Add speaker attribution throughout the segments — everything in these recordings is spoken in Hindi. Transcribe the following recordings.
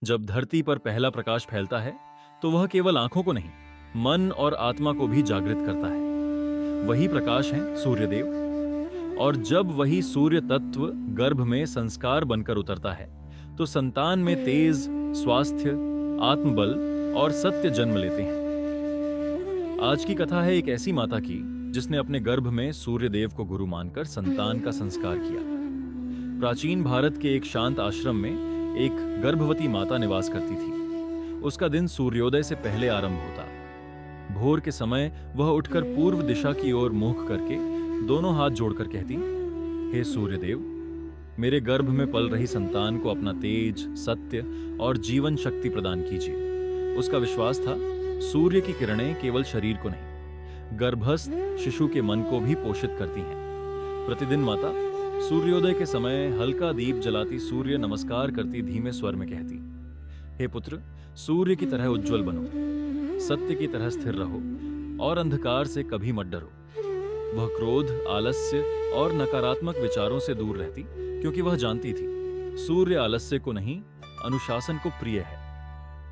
Speaker 1: जब धरती पर पहला प्रकाश फैलता है तो वह केवल आंखों को नहीं, मन और आत्मा को भी जागृत करता है। वही प्रकाश है सूर्यदेव। और जब वही सूर्य तत्व गर्भ में संस्कार बनकर उतरता है तो संतान में तेज, स्वास्थ्य, आत्मबल और सत्य जन्म लेते हैं। आज की कथा है एक ऐसी माता की जिसने अपने गर्भ में सूर्यदेव को गुरु मानकर संतान का संस्कार किया। प्राचीन भारत के एक शांत आश्रम में एक गर्भवती माता निवास करती थी। उसका दिन सूर्योदय से पहले आरंभ होता। भोर के समय वह उठकर पूर्व दिशा की ओर मुख करके दोनों हाथ जोड़कर कहती, हे सूर्यदेव, मेरे गर्भ में पल रही संतान को अपना तेज, सत्य और जीवन शक्ति प्रदान कीजिए। उसका विश्वास था सूर्य की किरणें केवल शरीर को नहीं, गर्भस्थ शिशु के मन को भी पोषित करती हैं। प्रतिदिन माता सूर्योदय के समय हल्का दीप जलाती सूर्य नमस्कार करती धीमे स्वर में कहती, हे पुत्र, सूर्य की तरह उज्जवल बनो, सत्य की तरह स्थिर रहो और अंधकार से कभी मत डरो। वह क्रोध, आलस्य और नकारात्मक विचारों से दूर रहती क्योंकि वह जानती थी सूर्य आलस्य को नहीं, अनुशासन को प्रिय है।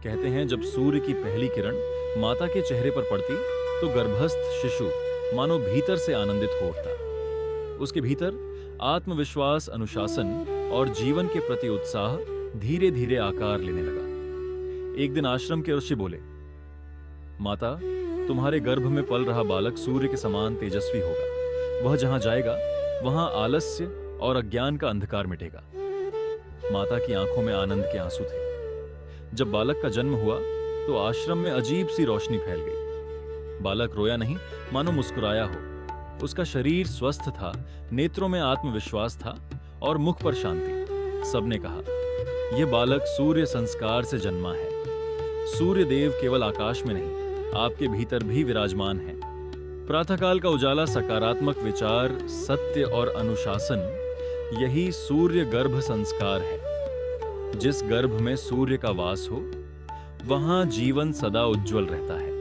Speaker 1: कहते हैं जब सूर्य की पहली किरण माता के चेहरे पर पड़ती तो गर्भस्थ शिशु मानो भीतर से आनंदित हो उठता। उसके भीतर आत्मविश्वास, अनुशासन और जीवन के प्रति उत्साह धीरे धीरे आकार लेने लगा। एक दिन आश्रम के ऋषि बोले, माता, तुम्हारे गर्भ में पल रहा बालक सूर्य के समान तेजस्वी होगा। वह जहां जाएगा वहां आलस्य और अज्ञान का अंधकार मिटेगा। माता की आंखों में आनंद के आंसू थे। जब बालक का जन्म हुआ तो आश्रम में अजीब सी रोशनी फैल गई। बालक रोया नहीं, मानो मुस्कुराया हो। उसका शरीर स्वस्थ था, नेत्रों में आत्मविश्वास था और मुख पर शांति। सबने कहा, यह बालक सूर्य संस्कार से जन्मा है। सूर्य देव केवल आकाश में नहीं, आपके भीतर भी विराजमान है। प्रातःकाल का उजाला, सकारात्मक विचार, सत्य और अनुशासन, यही सूर्य गर्भ संस्कार है। जिस गर्भ में सूर्य का वास हो, वहां जीवन सदा उज्जवल रहता है।